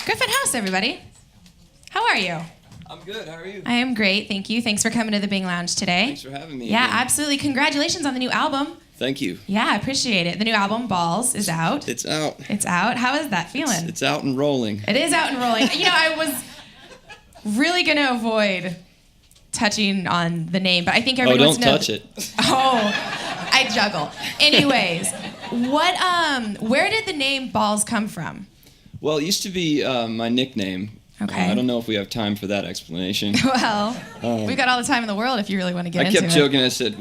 Griffin House, everybody. How are you? I'm good. How are you? I am great, thank you. Thanks for coming to the Bing Lounge today. Thanks for having me. Yeah, again. absolutely. Congratulations on the new album. Thank you. Yeah, I appreciate it. The new album, Balls, is out. It's out. It's out. How is that feeling? It's out and rolling. It is out and rolling. You know, I was really going to avoid touching on the name, but I think everyone wants to know. Don't touch it. Oh, I juggle. Anyways, where did the name Balls come from? Well, it used to be my nickname. Okay. I don't know if we have time for that explanation. Well, we've got all the time in the world if you really want to get into it. I kept joking. I said,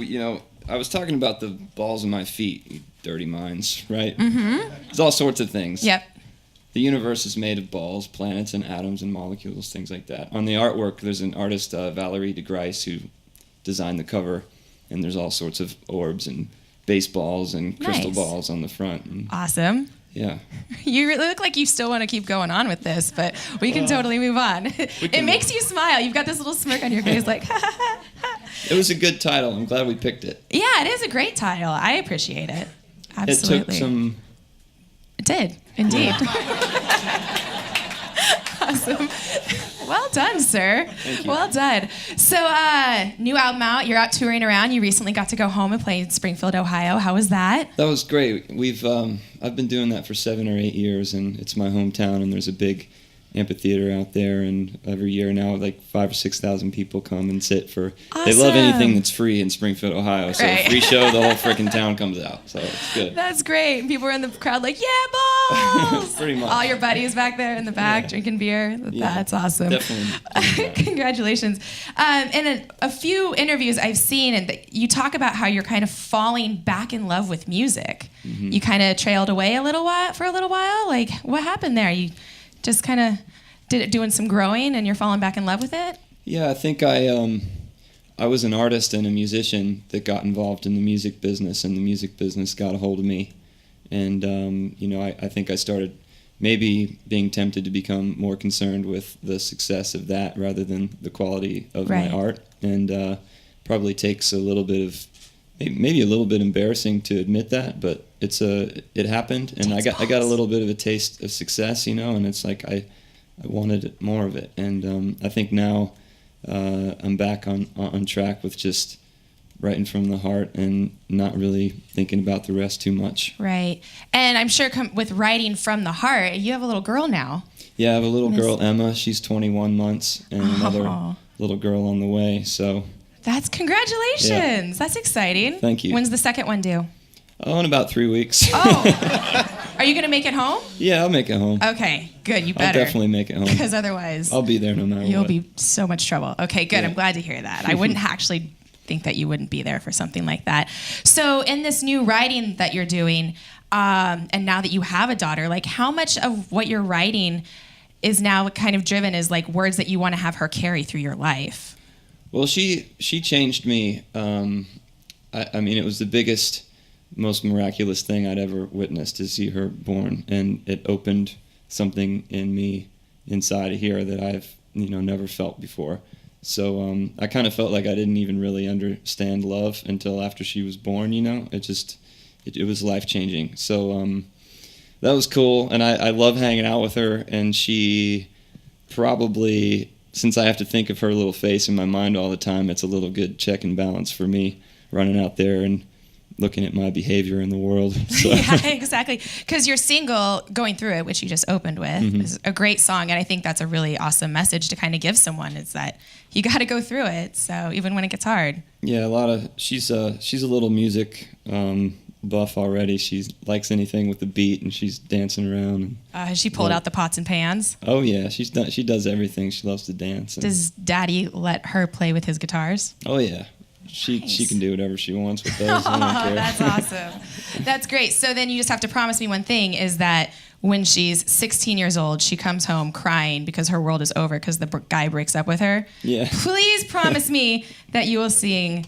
I was talking about the balls of my feet, you dirty minds, right? Mm-hmm. There's all sorts of things. Yep. The universe is made of balls, planets, and atoms and molecules, things like that. On the artwork, there's an artist, Valerie de Grice, who designed the cover, and there's all sorts of orbs and baseballs and crystal balls on the front. And, awesome. yeah. You really look like you still want to keep going on with this, but we can totally move on. It makes you smile. You've got this little smirk on your face like, ha, ha, ha, ha. It was a good title. I'm glad we picked it. Yeah, it is a great title. I appreciate it. Absolutely. It took some... It did, indeed. Awesome. Well done, sir. Thank you. Well done. So, new album out. You're out touring around. You recently got to go home and play in Springfield, Ohio. How was that? That was great. I've been doing that for 7 or 8 years, and it's my hometown, and there's a big amphitheater out there, and every year now like 5,000 or 6,000 people come and sit for. Awesome. They love anything that's free in Springfield, Ohio. So right. a free show, the whole freaking town comes out. So it's good. That's great. And people are in the crowd like, yeah, balls. Pretty much. All your buddies back there in the back drinking beer. Yeah, that's awesome. Definitely. Congratulations. In a few interviews I've seen, and you talk about how you're kind of falling back in love with music. Mm-hmm. You kind of trailed away for a little while. Like, what happened there? You just kind of doing some growing, and you're falling back in love with it? Yeah, I think I was an artist and a musician that got involved in the music business, and the music business got a hold of me. And, I think I started maybe being tempted to become more concerned with the success of that rather than the quality of my art. And probably takes a little bit of, maybe a little bit embarrassing to admit that, but it happened, and I got a little bit of a taste of success, and it's like I wanted more of it, and I think now I'm back on track with just writing from the heart and not really thinking about the rest too much. Right, and I'm sure with writing from the heart, you have a little girl now. Yeah, I have a little girl, Emma. She's 21 months, and another little girl on the way. So. That's congratulations. Yeah. That's exciting. Thank you. When's the second one due? Oh, in about 3 weeks. Oh. Are you going to make it home? Yeah, I'll make it home. Okay, good. You better. I'll definitely make it home. Because otherwise... I'll be there no matter what. You'll be so much trouble. Okay, good. Yeah. I'm glad to hear that. I wouldn't actually think that you wouldn't be there for something like that. So in this new writing that you're doing, and now that you have a daughter, like how much of what you're writing is now kind of driven as like words that you want to have her carry through your life? Well, she changed me. I mean, it was the biggest, most miraculous thing I'd ever witnessed to see her born, and it opened something in me inside of here that I've never felt before. So I kind of felt like I didn't even really understand love until after she was born. It was life changing. So that was cool, and I love hanging out with her, and she probably. Since I have to think of her little face in my mind all the time, it's a little good check and balance for me running out there and looking at my behavior in the world. So. Yeah, exactly. Because your single, Going Through It, which you just opened with, is a great song. And I think that's a really awesome message to kind of give someone is that you got to go through it. So even when it gets hard. Yeah, she's a little music buff already. She likes anything with the beat, and she's dancing around. Has she pulled out the pots and pans? Oh yeah, she does everything. She loves to dance. Does Daddy let her play with his guitars? Oh yeah, she can do whatever she wants with those. I don't care. That's awesome. That's great. So then you just have to promise me one thing: is that when she's 16 years old, she comes home crying because her world is over because the guy breaks up with her. Yeah. Please promise me that you will sing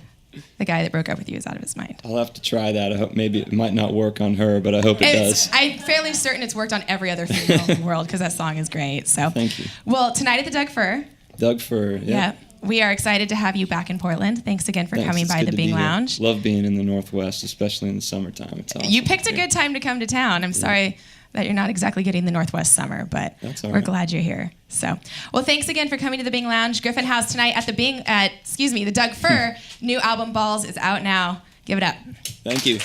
The Guy That Broke Up With You Is Out of His Mind. I'll have to try that. I hope maybe it might not work on her, but I hope it does. I'm fairly certain it's worked on every other female in the world because that song is great. So thank you. Well, tonight at the Doug Fir. Doug Fir, yeah. We are excited to have you back in Portland. Thanks again for coming by the Bing Lounge. Love being in the Northwest, especially in the summertime. It's awesome. You picked a good time to come to town. I'm sorry that you're not exactly getting the Northwest summer, but That's all we're right. glad you're here. So, well, thanks again for coming to the Bing Lounge. Griffin House tonight at the Doug Fir new album Balls is out now. Give it up. Thank you.